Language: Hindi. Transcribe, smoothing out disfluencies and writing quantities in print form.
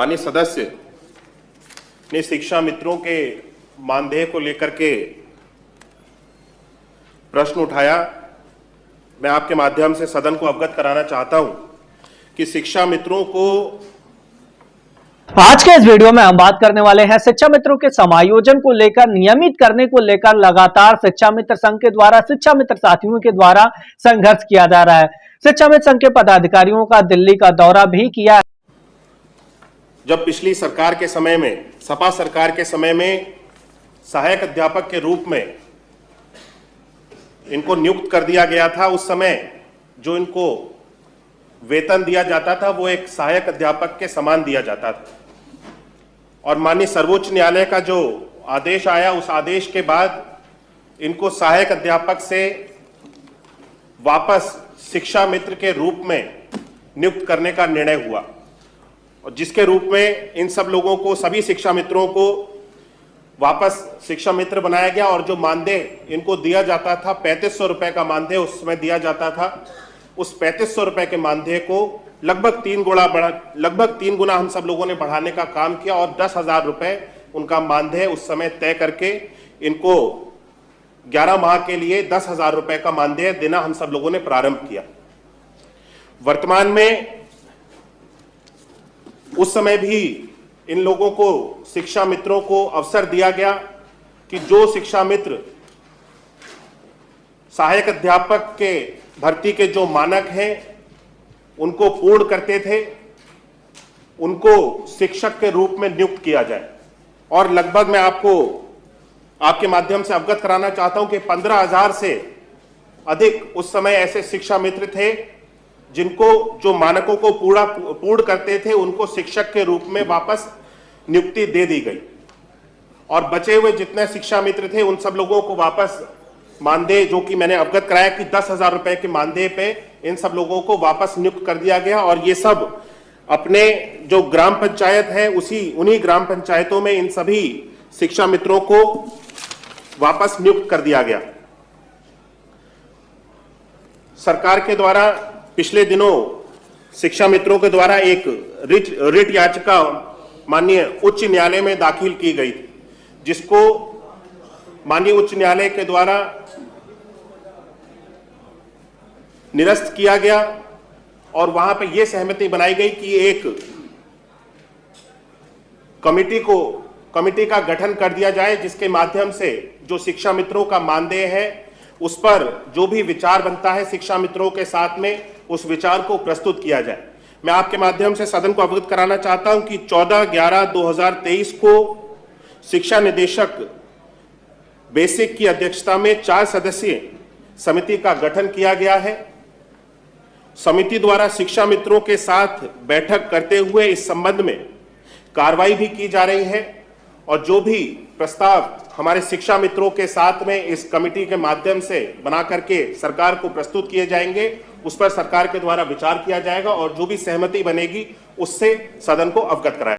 माननीय सदस्य ने शिक्षा मित्रों के मानदेय को लेकर के प्रश्न उठाया। मैं आपके माध्यम से सदन को अवगत कराना चाहता हूं कि शिक्षा मित्रों को आज के इस वीडियो में हम बात करने वाले हैं शिक्षा मित्रों के समायोजन को लेकर, नियमित करने को लेकर लगातार शिक्षा मित्र संघ के द्वारा, शिक्षा मित्र साथियों के द्वारा संघर्ष किया जा रहा है। शिक्षा मित्र संघ के पदाधिकारियों का दिल्ली का दौरा भी किया है। जब पिछली सरकार के समय में, सपा सरकार के समय में सहायक अध्यापक के रूप में इनको नियुक्त कर दिया गया था, उस समय जो इनको वेतन दिया जाता था वो एक सहायक अध्यापक के समान दिया जाता था। और माननीय सर्वोच्च न्यायालय का जो आदेश आया, उस आदेश के बाद इनको सहायक अध्यापक से वापस शिक्षा मित्र के रूप में नियुक्त करने का निर्णय हुआ, और जिसके रूप में इन सब लोगों को, सभी शिक्षा मित्रों को वापस शिक्षा मित्र बनाया गया। और जो मानदेय इनको दिया जाता था, 3500 रुपए का मानदेय उस समय दिया जाता था, उस 3500 रुपए के मानदेय को लगभग 3 गुना हम सब लोगों ने बढ़ाने का काम किया, और 10,000 रुपए उनका मानदेय उस समय तय करके इनको 11 माह के लिए 10,000 रुपए का मानदेय देना हम सब लोगों ने प्रारंभ किया। वर्तमान में उस समय भी इन लोगों को, शिक्षा मित्रों को अवसर दिया गया कि जो शिक्षा मित्र सहायक अध्यापक के भर्ती के जो मानक हैं उनको पूर्ण करते थे, उनको शिक्षक के रूप में नियुक्त किया जाए। और लगभग मैं आपको आपके माध्यम से अवगत कराना चाहता हूं कि 15,000 से अधिक उस समय ऐसे शिक्षा मित्र थे जिनको, जो मानकों को पूर्ण करते थे, उनको शिक्षक के रूप में वापस नियुक्ति दे दी गई। और बचे हुए जितने शिक्षा मित्र थे उन सब लोगों को वापस मानदेय, जो कि मैंने अवगत कराया कि 10,000 रुपए के मानदेय पे इन सब लोगों को वापस नियुक्त कर दिया गया। और ये सब अपने जो ग्राम पंचायत है, उन्हीं ग्राम पंचायतों में इन सभी शिक्षा मित्रों को वापस नियुक्त कर दिया गया। सरकार के द्वारा पिछले दिनों शिक्षा मित्रों के द्वारा एक रिट याचिका माननीय उच्च न्यायालय में दाखिल की गई थी, जिसको माननीय उच्च न्यायालय के द्वारा निरस्त किया गया। और वहां पे यह सहमति बनाई गई कि एक कमिटी का गठन कर दिया जाए, जिसके माध्यम से जो शिक्षा मित्रों का मानदेय है उस पर जो भी विचार बनता है शिक्षा मित्रों के साथ में, उस विचार को प्रस्तुत किया जाए। मैं आपके माध्यम से सदन को अवगत कराना चाहता हूं कि 14/11/2023 को शिक्षा निदेशक बेसिक की अध्यक्षता में 4 सदस्यीय समिति का गठन किया गया है। समिति द्वारा शिक्षा मित्रों के साथ बैठक करते हुए इस संबंध में कार्रवाई भी की जा रही है, और जो भी प्रस्ताव हमारे शिक्षा मित्रों के साथ में इस कमेटी के माध्यम से बना करके सरकार को प्रस्तुत किए जाएंगे, उस पर सरकार के द्वारा विचार किया जाएगा, और जो भी सहमति बनेगी उससे सदन को अवगत कराया